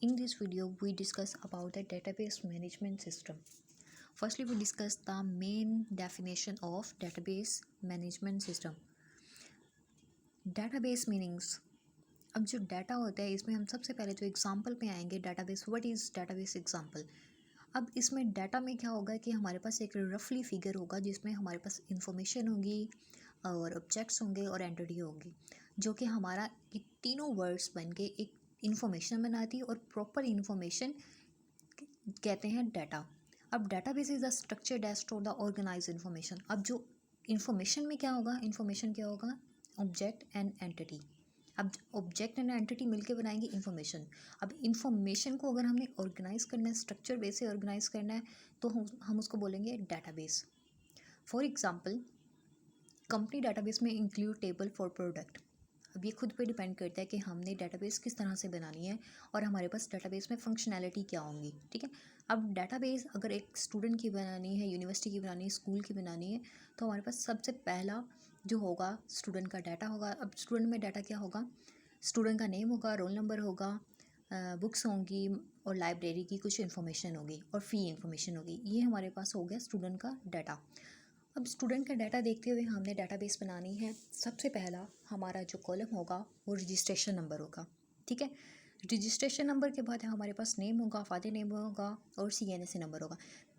In this video, we discuss about the database management system. Firstly, we discuss the main definition of database management system. Database meanings. अब जो data होता है इसमें हम सबसे पहले जो एग्जांपल पे आएंगे database. What is database example. अब इसमें डाटा में क्या होगा कि हमारे पास एक रफली फिगर होगा जिसमें हमारे पास इंफॉर्मेशन होगी और ऑब्जेक्ट्स होंगे और एंटिटी होगी, जो कि हमारा ये तीनों वर्ड्स बन के एक इंफॉर्मेशन बनाती है और प्रॉपर इंफॉर्मेशन कहते हैं डाटा. अब database is the structure that store the organize information. अब जो इंफॉर्मेशन में क्या होगा, इंफॉर्मेशन क्या होगा, ऑब्जेक्ट एंड एंटिटी. अब ऑब्जेक्ट एंड एंटिटी मिलकर बनाएंगे इंफॉर्मेशन. अब इंफॉर्मेशन को अगर हमने ऑर्गेनाइज करना है, स्ट्रक्चर वे से ऑर्गेनाइज करना है, तो हम उसको बोलेंगे database. For example, company database में इंक्लूड टेबल फॉर प्रोडक्ट. अब ये खुद पे डिपेंड करता है कि हमने डाटाबेस किस तरह से बनानी है और हमारे पास डाटाबेस में फंक्शनैलिटी क्या होंगी. ठीक है. अब डाटाबेस अगर एक स्टूडेंट की बनानी है, यूनिवर्सिटी की बनानी है, स्कूल की बनानी है, तो हमारे पास सबसे पहला जो होगा स्टूडेंट का डाटा होगा. अब स्टूडेंट में डाटा क्या होगा, स्टूडेंट का नेम होगा, रोल नंबर होगा, बुक्स होंगी और लाइब्रेरी की कुछ इन्फॉर्मेशन होगी और फ़ी इन्फॉर्मेशन होगी. ये हमारे पास हो गया स्टूडेंट का डाटा. अब स्टूडेंट का डाटा देखते हुए हमने डाटाबेस बनानी है. सबसे पहला हमारा जो कॉलम होगा वो रजिस्ट्रेशन नंबर होगा. ठीक है. रजिस्ट्रेशन नंबर के बाद हमारे पास नेम होगा, फादर नेम होगा और CNSA नंबर होगा.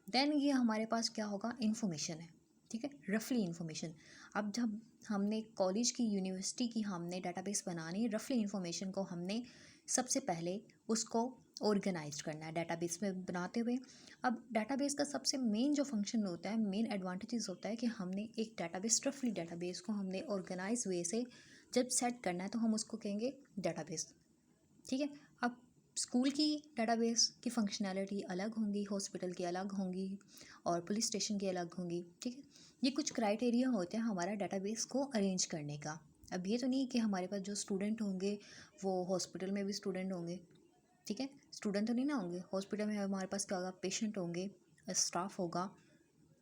देन ये हमारे पास क्या होगा, इन्फॉर्मेशन है. ठीक है, रफली इन्फॉर्मेशन. अब जब हमने कॉलेज की, यूनिवर्सिटी की हमने डाटाबेस बनानी है, रफली इन्फॉर्मेशन को हमने सबसे पहले उसको ऑर्गेनाइज करना है डाटाबेस में बनाते हुए. अब डाटाबेस का सबसे मेन जो फंक्शन होता है, मेन एडवांटेजेस होता है कि हमने एक डाटाबेस, रफली डाटाबेस को हमने ऑर्गेनाइज वे से जब सेट करना है तो हम उसको कहेंगे डाटाबेस. ठीक है. अब स्कूल की डाटाबेस की फंक्शनैलिटी अलग होंगी, हॉस्पिटल की अलग होंगी और पुलिस स्टेशन की अलग होंगी. ठीक है. ये कुछ क्राइटेरिया होते हैं हमारा डाटाबेस को अरेंज करने का. अब ये तो नहीं कि हमारे पास जो स्टूडेंट होंगे वो हॉस्पिटल में भी स्टूडेंट होंगे. ठीक है. स्टूडेंट तो नहीं ना होंगे हॉस्पिटल में, हमारे पास क्या होगा, पेशेंट होंगे, स्टाफ होगा.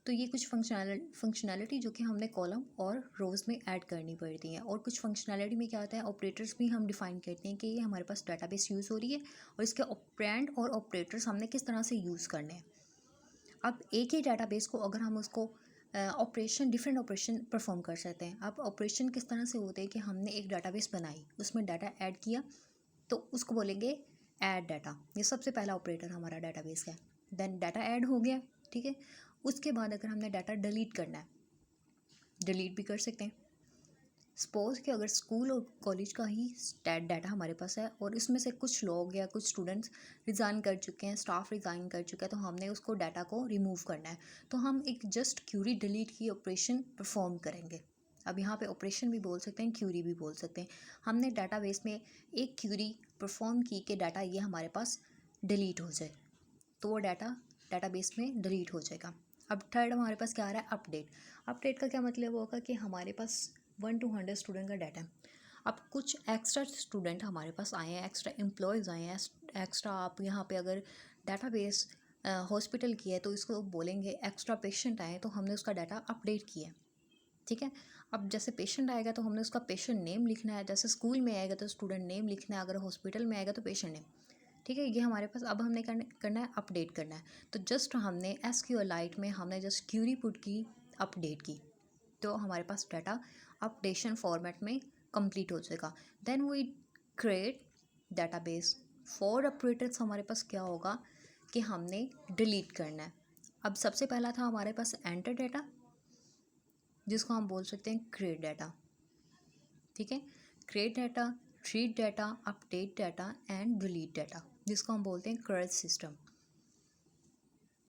तो ये कुछ फंक्शनैलिटी जो कि हमने कॉलम और रोज़ में ऐड करनी पड़ती हैं. और कुछ फंक्शनैलिटी में क्या होता है, ऑपरेटर्स भी हम डिफ़ाइन करते हैं कि ये हमारे पास डाटाबेस यूज़ हो रही है और इसके ऑपरेंड और ऑपरेटर्स हमने किस तरह से यूज़ करने हैं. अब एक ही डाटाबेस को अगर हम उसको ऑपरेशन, डिफरेंट ऑपरेशन परफॉर्म कर सकते हैं. अब ऑपरेशन किस तरह से होते हैं कि हमने एक डाटाबेस बनाई, उसमें डाटा ऐड किया, तो उसको बोलेंगे ऐड डाटा. ये सबसे पहला ऑपरेटर हमारा डाटाबेस का है. देन डाटा ऐड हो गया. ठीक है. उसके बाद अगर हमने डाटा डिलीट करना है, डिलीट भी कर सकते हैं. सपोज कि अगर स्कूल और कॉलेज का ही डाटा हमारे पास है और इसमें से कुछ लोग या कुछ स्टूडेंट्स रिज़ाइन कर चुके हैं, स्टाफ रिज़ाइन कर चुका है, तो हमने उसको डाटा को रिमूव करना है, तो हम एक जस्ट क्यूरी डिलीट की ऑपरेशन परफॉर्म करेंगे. अब यहाँ पे ऑपरेशन भी बोल सकते हैं, क्यूरी भी बोल सकते हैं. हमने डाटाबेस में एक क्यूरी परफॉर्म की कि डाटा ये हमारे पास डिलीट हो जाए, तो वो डाटा डाटाबेस में डिलीट हो जाएगा. अब थर्ड हमारे पास क्या आ रहा है, अपडेट. अपडेट का क्या मतलब होगा कि हमारे पास 1 to 100 स्टूडेंट का डाटा है. अब कुछ एक्स्ट्रा स्टूडेंट हमारे पास आए हैं, एक्स्ट्रा एम्प्लॉयज़ आए हैं, एक्स्ट्रा. आप यहाँ पे अगर डाटाबेस हॉस्पिटल की है तो इसको बोलेंगे एक्स्ट्रा पेशेंट आए, तो हमने उसका डाटा अपडेट किया. ठीक है. अब जैसे पेशेंट आएगा तो हमने उसका पेशेंट नेम लिखना है, जैसे स्कूल में आएगा तो स्टूडेंट नेम लिखना है, अगर हॉस्पिटल में आएगा तो पेशेंट नेम. ठीक है. ये हमारे पास अब हमने करना है, अपडेट करना है. तो जस्ट हमने SQLite में हमने जस्ट क्यूरी पुट की, अपडेट की, तो हमारे पास डाटा अपडेशन फॉर्मेट में कंप्लीट हो जाएगा. Then we create database. For operators हमारे पास क्या होगा कि हमने डिलीट करना है. अब सबसे पहला था हमारे पास एंटर डाटा, जिसको हम बोल सकते हैं क्रिएट डाटा. ठीक है. Create data, read data, update data and delete data, जिसको हम बोलते हैं क्रेज सिस्टम.